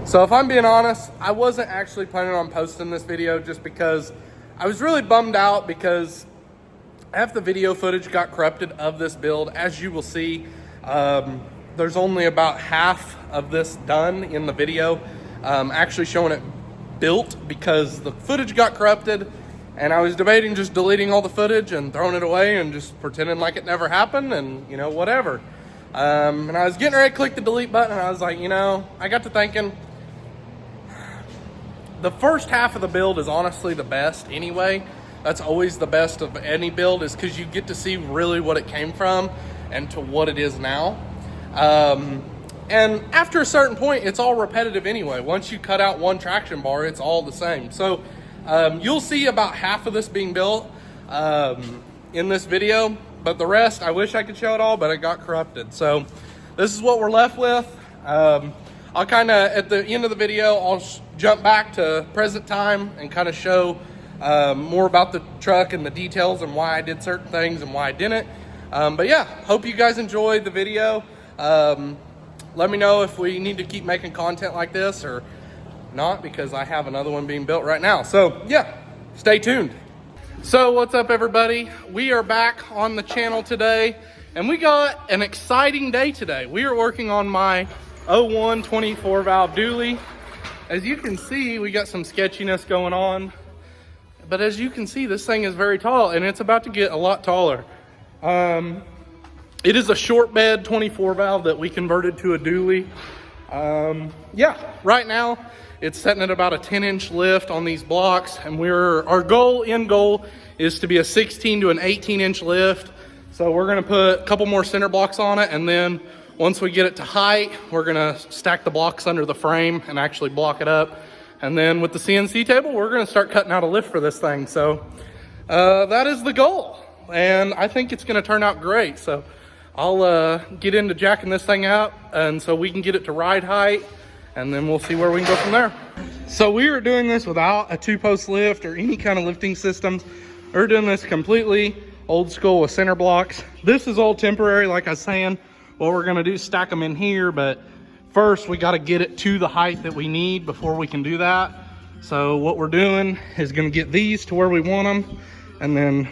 So if I'm being honest, I wasn't actually planning on posting this video just because I was really bummed out because half the video footage got corrupted of this build. As you will see, there's only about half of this done in the video, actually showing it built, because the footage got corrupted, and I was debating just deleting all the footage and throwing it away and just pretending like it never happened and, you know, whatever. And I was getting ready to click the delete button, and I was like, you know, I got to thinking, the first half of the build is honestly the best anyway. That's always the best of any build, is because you get to see really what it came from and to what it is now. And after a certain point, it's all repetitive anyway. Once you cut out one traction bar, it's all the same. So you'll see about half of this being built in this video, but the rest, I wish I could show it all, but it got corrupted. So this is what we're left with. I'll kind of, at the end of the video, I'll jump back to present time and kind of show more about the truck and the details and why I did certain things and why I didn't. But yeah, hope you guys enjoyed the video. Let me know if we need to keep making content like this or not, because I have another one being built right now. So yeah, stay tuned. So what's up, everybody? We are back on the channel today, and we got an exciting day today. We are working on my 01 24 valve dually. As you can see, we got some sketchiness going on, but as you can see, this thing is very tall, and it's about to get a lot taller. It is a short bed 24 valve that we converted to a dually. Yeah, right now it's setting at about a 10-inch lift on these blocks, and our end goal is to be a 16 to an 18-inch lift. So we're gonna put a couple more center blocks on it, and then once we get it to height, we're gonna stack the blocks under the frame and actually block it up. And then with the CNC table, we're gonna start cutting out a lift for this thing. So that is the goal, and I think it's gonna turn out great. So I'll get into jacking this thing out, and so we can get it to ride height, and then we'll see where we can go from there. So we are doing this without a 2-post lift or any kind of lifting systems. We're doing this completely old school with center blocks. This is all temporary, like I was saying. What we're gonna do is stack them in here, but first we gotta get it to the height that we need before we can do that. So what we're doing is gonna get these to where we want them, and then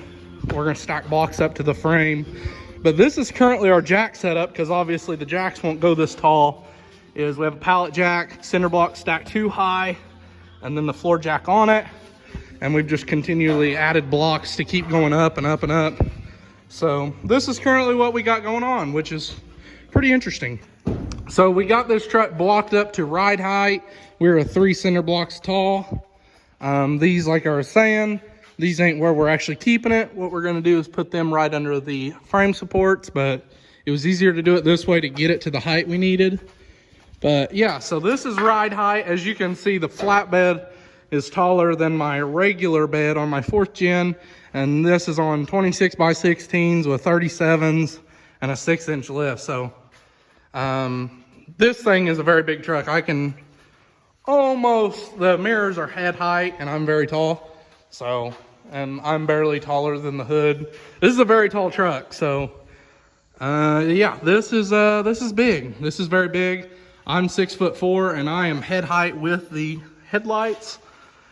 we're gonna stack blocks up to the frame. But this is currently our jack setup, because obviously the jacks won't go this tall. Is we have a pallet jack, center block stacked too high, and then the floor jack on it. And we've just continually added blocks to keep going up and up and up. So this is currently what we got going on, which is pretty interesting. So we got this truck blocked up to ride height. We're 3 center blocks tall. These, like I was saying, these ain't where we're actually keeping it. What we're gonna do is put them right under the frame supports, but it was easier to do it this way to get it to the height we needed. But yeah, so this is ride height. As you can see, the flatbed is taller than my regular bed on my 4th gen, and this is on 26 by 16s with 37s and a 6-inch lift. So this thing is a very big truck. I can almost, the mirrors are head height, and I'm very tall. So, and I'm barely taller than the hood. This is a very tall truck. So yeah, this is big. This is very big. I'm 6'4", and I am head height with the headlights.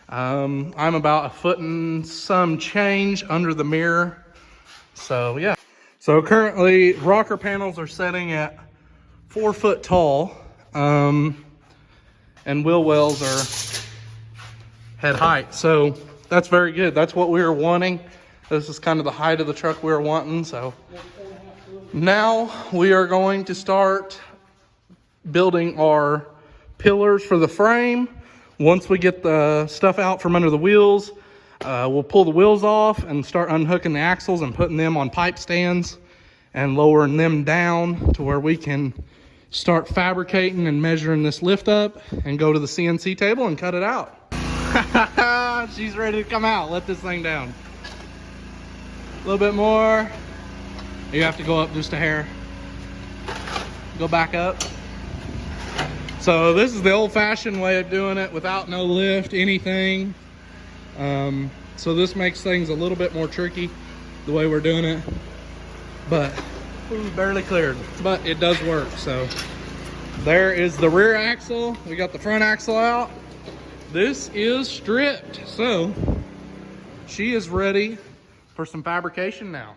I'm about 1 foot and some change under the mirror. So yeah. So currently rocker panels are setting at 4 foot tall, and wheel wells are head height. So that's very good. That's what we were wanting. This is kind of the height of the truck we were wanting. So now we are going to start building our pillars for the frame. Once we get the stuff out from under the wheels, we'll pull the wheels off and start unhooking the axles and putting them on pipe stands and lowering them down to where we can start fabricating and measuring this lift up and go to the CNC table and cut it out. She's ready to come out. Let this thing down. A little bit more. You have to go up just a hair. Go back up. So this is the old-fashioned way of doing it, without no lift, anything. So this makes things a little bit more tricky, the way we're doing it. But, ooh, barely cleared. But it does work, so. There is the rear axle. We got the front axle out. This is stripped. So she is ready for some fabrication now.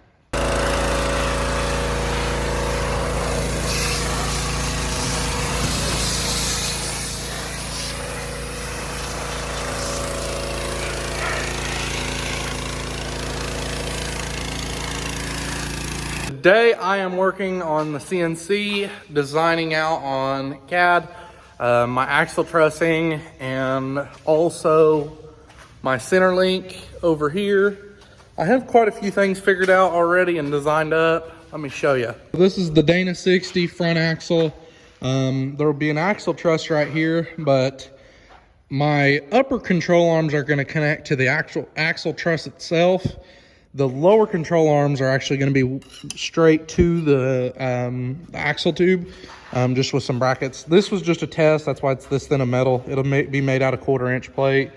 Today I am working on the CNC, designing out on CAD, my axle trussing, and also my center link over here. I have quite a few things figured out already and designed up. Let me show you. This is the Dana 60 front axle. There will be an axle truss right here, but my upper control arms are going to connect to the actual axle truss itself. The lower control arms are actually going to be straight to the axle tube, just with some brackets. This was just a test. That's why it's this thin of metal. It'll be made out of 1/4-inch plate,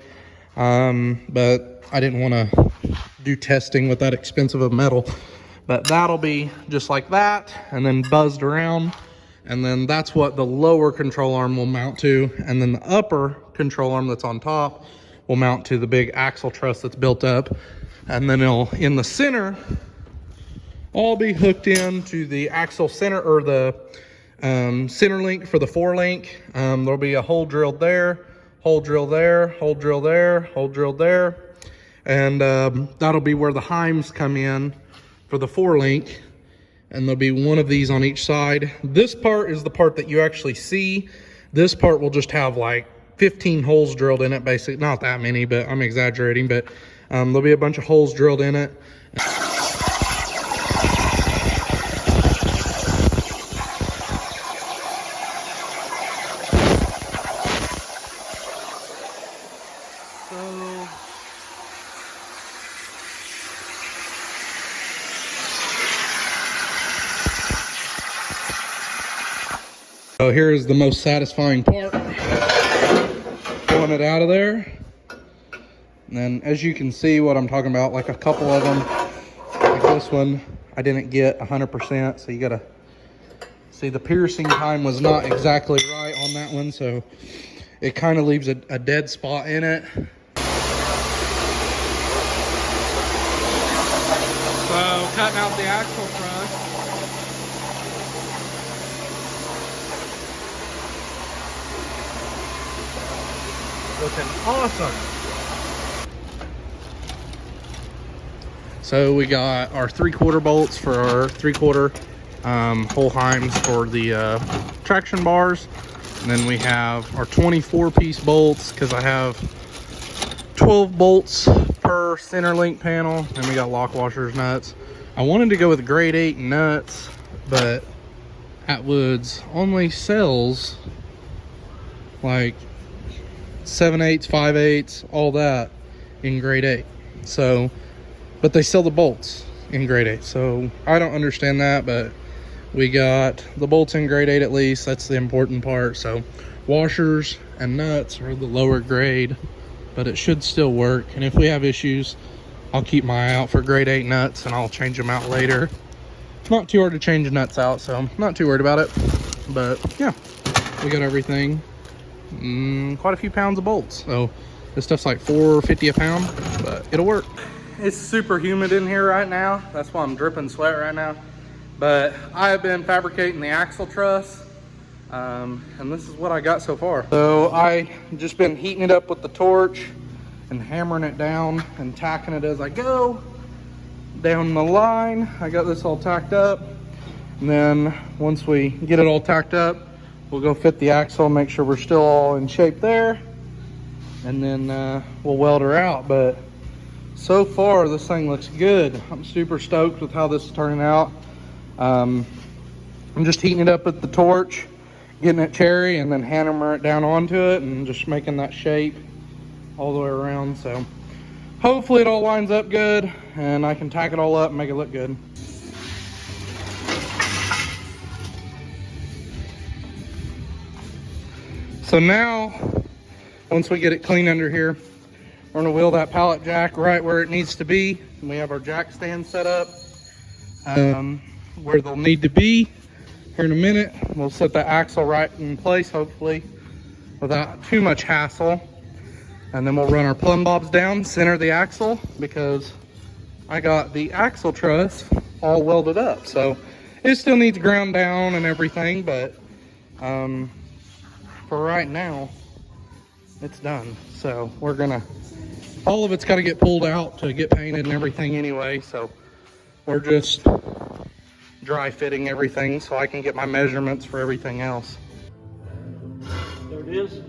but I didn't want to do testing with that expensive of metal. But that'll be just like that, and then buzzed around, and then that's what the lower control arm will mount to, and then the upper control arm that's on top will mount to the big axle truss that's built up. And then it'll, in the center, all be hooked into the axle center, or the center link for the 4-link. There'll be a hole drilled there, hole drill there, hole drill there, hole drilled there. And that'll be where the heims come in for the 4-link. And there'll be one of these on each side. This part is the part that you actually see. This part will just have like 15 holes drilled in it, basically. Not that many, but I'm exaggerating, but there'll be a bunch of holes drilled in it. So here is the most satisfying part. Pulling it out of there. And then, as you can see what I'm talking about, like a couple of them, like this one, I didn't get 100%. So you gotta see the piercing time was not exactly right on that one. So it kind of leaves a dead spot in it. So cutting out the axle truss. Looking awesome. So we got our 3/4 bolts for our 3/4 hole heims for the traction bars. And then we have our 24-piece bolts, because I have 12 bolts per center link panel. And we got lock washers, nuts. I wanted to go with grade 8 nuts, but Atwood's only sells like 7/8, 5/8, all that in grade 8. So, but they sell the bolts in grade 8. So I don't understand that, but we got the bolts in grade 8 at least. That's the important part. So washers and nuts are the lower grade, but it should still work. And if we have issues, I'll keep my eye out for grade 8 nuts and I'll change them out later. It's not too hard to change nuts out, so I'm not too worried about it. But yeah, we got everything. Quite a few pounds of bolts. So this stuff's like $4.50 a pound, but it'll work. It's super humid in here right now. That's why I'm dripping sweat right now. But I have been fabricating the axle truss, and this is what I got so far. So I just been heating it up with the torch and hammering it down and tacking it as I go down the line. I got this all tacked up, and then once we get it all tacked up, we'll go fit the axle, make sure we're still all in shape there, and then we'll weld her out. But so far this thing looks good. I'm super stoked with how this is turning out. I'm just heating it up with the torch, getting it cherry, and then hammering it down onto it and just making that shape all the way around. So hopefully it all lines up good and I can tack it all up and make it look good. So now, once we get it clean under here, we're gonna wheel that pallet jack right where it needs to be. And we have our jack stand set up where they'll need to be. here in a minute. We'll set the axle right in place, hopefully, without too much hassle. And then we'll run our plumb bobs down, center the axle, because I got the axle truss all welded up. So it still needs ground down and everything, but for right now, it's done. So we're gonna, all of it's got to get pulled out to get painted and everything anyway. So we're just dry fitting everything so I can get my measurements for everything else. There it is.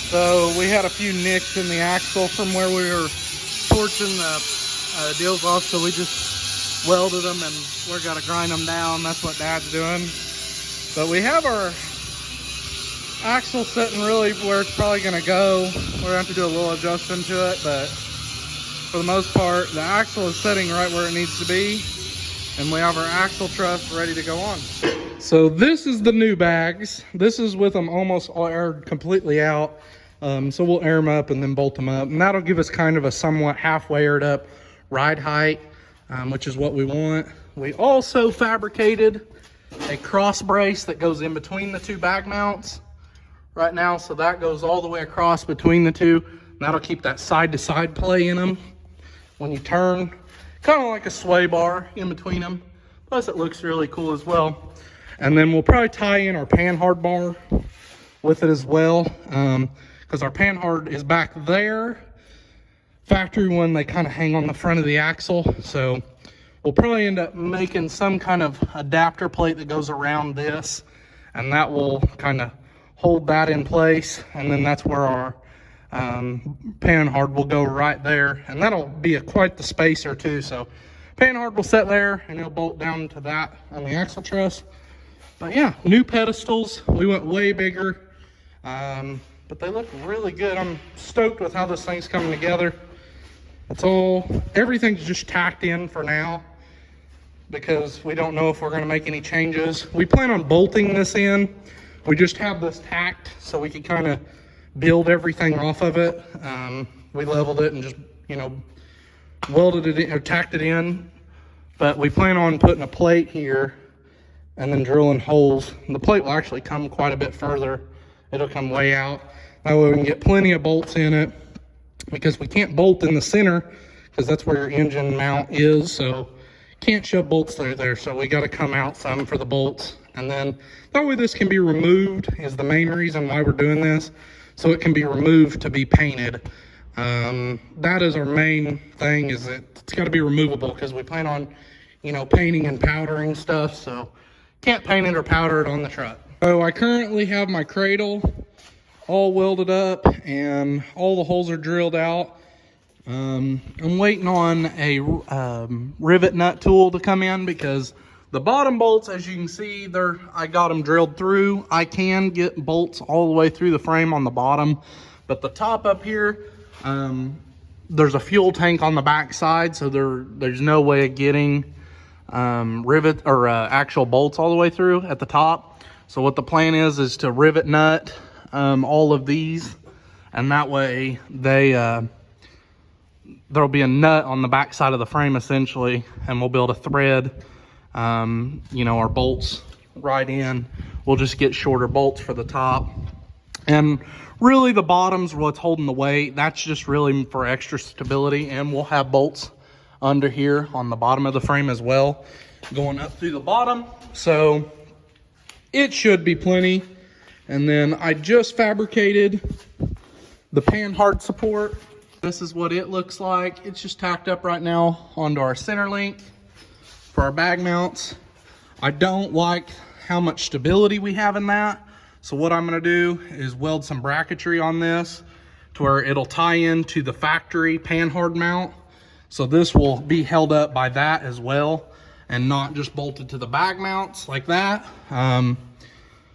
So we had a few nicks in the axle from where we were torching the deals off, so we just welded them and we're gonna grind them down. That's what Dad's doing. But we have our axle sitting really where it's probably gonna go. We're gonna have to do a little adjustment to it, but for the most part, the axle is sitting right where it needs to be, and we have our axle truss ready to go on. So this is the new bags. This is with them almost aired completely out. So we'll air them up and then bolt them up, and that'll give us kind of a somewhat halfway aired up ride height, which is what we want. We also fabricated a cross brace that goes in between the two bag mounts right now, so that goes all the way across between the two. That'll keep that side to side play in them when you turn, kind of like a sway bar in between them. Plus it looks really cool as well. And then we'll probably tie in our panhard bar with it as well, because our panhard is back there. Factory one, they kind of hang on the front of the axle. So we'll probably end up making some kind of adapter plate that goes around this, and that will kind of hold that in place. And then that's where our panhard will go right there, and that'll be quite the spacer too. So panhard will sit there and it'll bolt down to that on the axle truss. But yeah, new pedestals. We went way bigger, but they look really good. I'm stoked with how this thing's coming together. That's all, everything's just tacked in for now because we don't know if we're gonna make any changes. We plan on bolting this in. We just have this tacked so we can kind of build everything off of it. We leveled it and just, you know, welded it in, or tacked it in. But we plan on putting a plate here and then drilling holes. And the plate will actually come quite a bit further. It'll come way out. That way we can get plenty of bolts in it, because we can't bolt in the center because that's where your engine mount is. So can't shove bolts through there. So we got to come out some for the bolts. And then that way this can be removed is the main reason why we're doing this. So it can be removed to be painted. That is our main thing, is that it's got to be removable because we plan on, you know, painting and powdering stuff. So can't paint it or powder it on the truck. So I currently have my cradle all welded up and all the holes are drilled out. I'm waiting on a rivet nut tool to come in, because the bottom bolts, as you can see, I got them drilled through. I can get bolts all the way through the frame on the bottom, but the top up here, there's a fuel tank on the back side, so there's no way of getting rivet or actual bolts all the way through at the top. So what the plan is to rivet nut all of these, and that way there'll be a nut on the back side of the frame essentially, and we'll be able to thread you know, our bolts right in. We'll just get shorter bolts for the top, and really the bottom's what's holding the weight. That's just really for extra stability, and we'll have bolts under here on the bottom of the frame as well, going up through the bottom. So it should be plenty. And then I just fabricated the panhard support. This is what it looks like. It's just tacked up right now onto our center link for our bag mounts. I don't like how much stability we have in that. So what I'm gonna do is weld some bracketry on this to where it'll tie into the factory panhard mount. So this will be held up by that as well, and not just bolted to the bag mounts like that.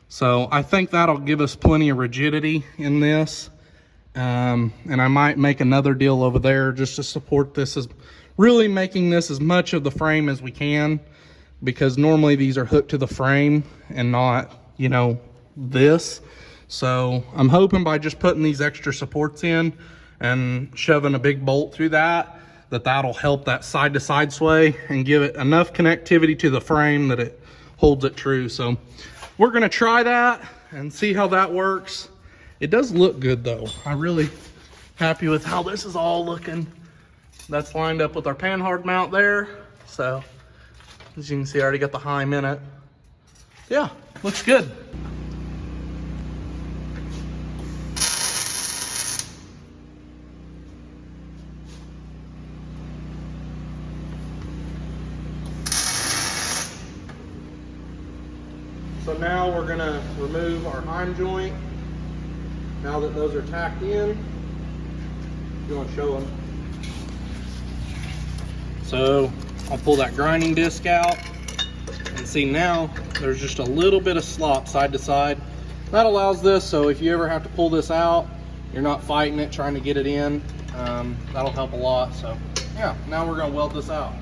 So I think that'll give us plenty of rigidity in this. And I might make another deal over there just to support this, as really making this as much of the frame as we can. because normally these are hooked to the frame and not, you know, this. So I'm hoping by just putting these extra supports in and shoving a big bolt through that, that'll help that side to side sway and give it enough connectivity to the frame that it holds it true. So we're gonna try that and see how that works. It does look good though. I'm really happy with how this is all looking. That's lined up with our panhard mount there. So as you can see, I already got the Heim in it. Yeah, looks good. So now we're gonna remove our Heim joint. Now that those are tacked in, you want to show them. So I'll pull that grinding disc out and see now there's just a little bit of slop side to side. That allows this, so if you ever have to pull this out, you're not fighting it, trying to get it in. That'll help a lot. So yeah, now we're gonna weld this out.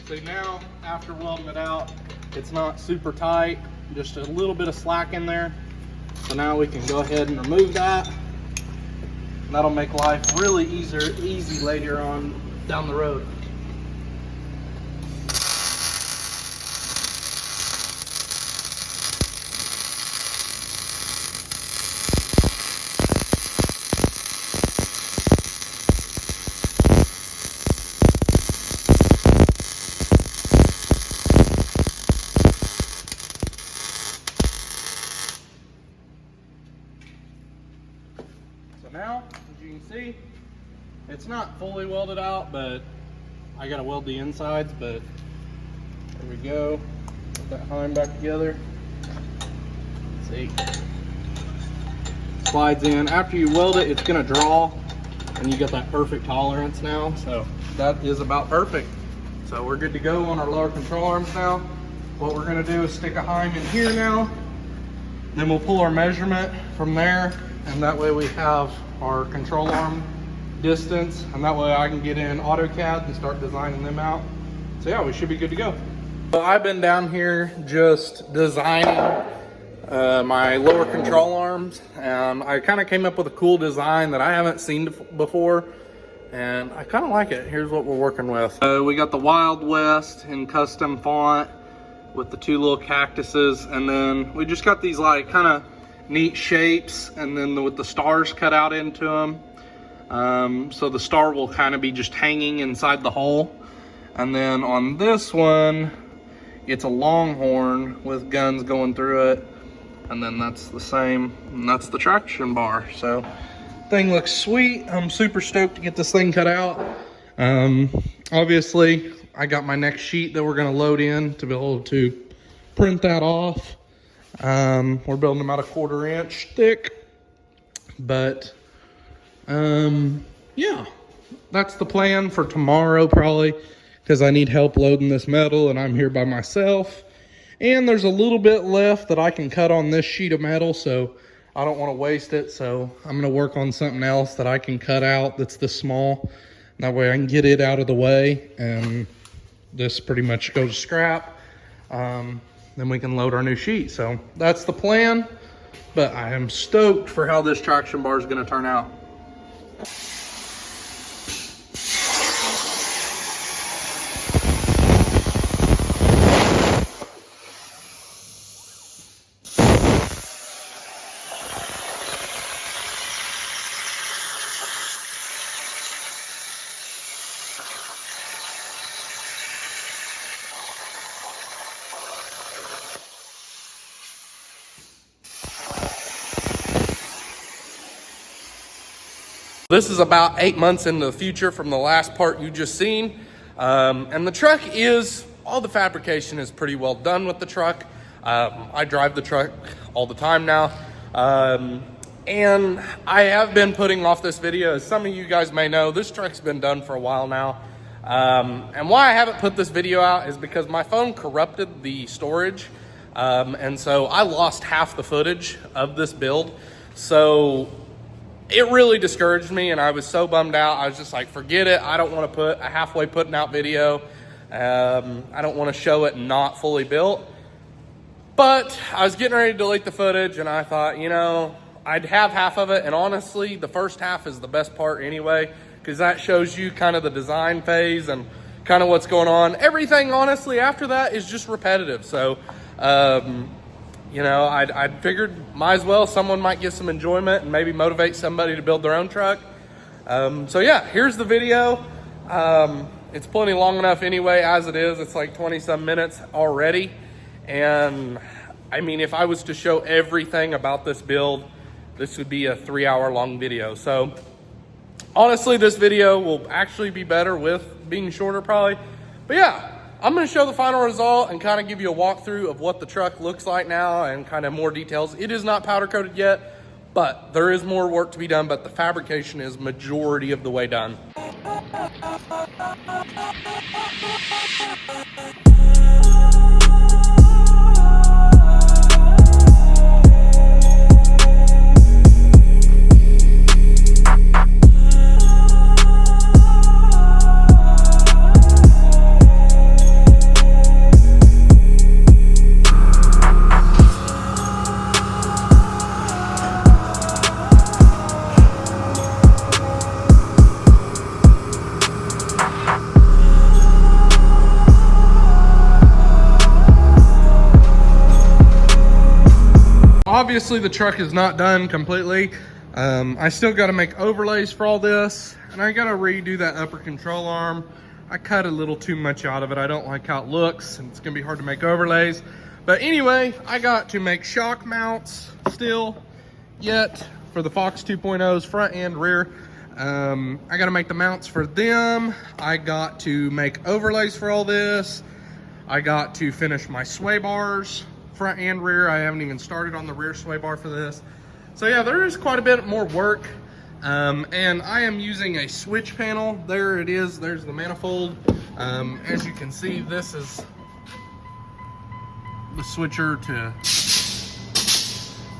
So now, after welding it out, it's not super tight, just a little bit of slack in there. So now we can go ahead and remove that. And that'll make life really easy later on down the road. Now, as you can see, it's not fully welded out, but I gotta weld the insides. But there we go. Put that Heim back together. Let's see. Slides in. After you weld it, it's gonna draw, and you get that perfect tolerance now. So that is about perfect. So we're good to go on our lower control arms now. What we're gonna do is stick a Heim in here now. Then we'll pull our measurement from there, and that way we have our control arm distance, and that way I can get in AutoCAD and start designing them out. So yeah, we should be good to go. So I've been down here just designing my lower control arms, and I kind of came up with a cool design that I haven't seen before, and I kind of like it. Here's what we're working with. We got the Wild West in custom font with the two little cactuses, and then we just got these like kind of neat shapes, and then with the stars cut out into them. So the star will kind of be just hanging inside the hole. And then on this one, it's a longhorn with guns going through it. And then that's the same, and that's the traction bar. So thing looks sweet. I'm super stoked to get this thing cut out. Obviously, I got my next sheet that we're gonna load in to be able to print that off. We're building them out 1/4 inch thick, but yeah, that's the plan for tomorrow probably, because I need help loading this metal and I'm here by myself. And there's a little bit left that I can cut on this sheet of metal, so I don't want to waste it. So I'm going to work on something else that I can cut out that's this small. That way I can get it out of the way, and this pretty much goes to scrap. Then we can load our new sheet. So that's the plan, but I am stoked for how this traction bar is going to turn out. This is about 8 months into the future from the last part you just seen. And the truck is, all the fabrication is pretty well done with the truck. I drive the truck all the time now. And I have been putting off this video. As some of you guys may know, this truck's been done for a while now. And why I haven't put this video out is because my phone corrupted the storage. And so I lost half the footage of this build. So it really discouraged me, and I was so bummed out. I was just like, forget it. I don't want to put a halfway putting out video. I don't want to show it not fully built. But I was getting ready to delete the footage, and I thought, you know, I'd have half of it. And honestly, the first half is the best part anyway, because that shows you kind of the design phase and kind of what's going on. Everything, honestly, after that is just repetitive. So, you know, I figured might as well, someone might get some enjoyment and maybe motivate somebody to build their own truck. So yeah, here's the video. It's plenty long enough anyway, as it is. It's like 20 some minutes already. And I mean, if I was to show everything about this build, this would be a 3-hour long video. So honestly, this video will actually be better with being shorter probably. But yeah, I'm going to show the final result and kind of give you a walkthrough of what the truck looks like now and kind of more details. It is not powder coated yet, but there is more work to be done, but the fabrication is majority of the way done. Obviously the truck is not done completely. I still got to make overlays for all this, and I got to redo that upper control arm. I cut a little too much out of it. I don't like how it looks, and it's gonna be hard to make overlays. But anyway, I got to make shock mounts still yet for the Fox 2.0's front and rear. I got to make the mounts for them. I got to make overlays for all this. I got to finish my sway bars, front and rear. I haven't even started on the rear sway bar for this. So yeah, there is quite a bit more work. And I am using a switch panel. There it is, there's the manifold. As you can see, this is the switcher to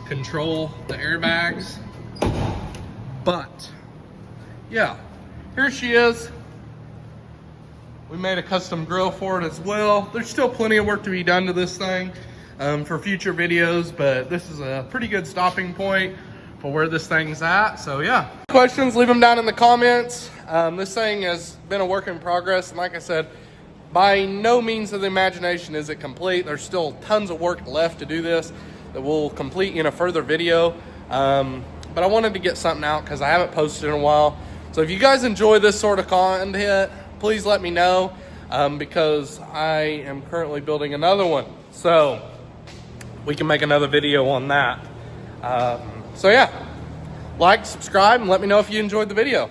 control the airbags. But yeah, here she is. We made a custom grill for it as well. There's still plenty of work to be done to this thing for future videos, but this is a pretty good stopping point for where this thing's at. So yeah, questions, leave them down in the comments. This thing has been a work in progress, and like I said, by no means of the imagination is it complete. There's still tons of work left to do this that we'll complete in a further video. But I wanted to get something out because I haven't posted in a while. So if you guys enjoy this sort of content, please let me know, because I am currently building another one. So we can make another video on that. So yeah, like, subscribe, and let me know if you enjoyed the video.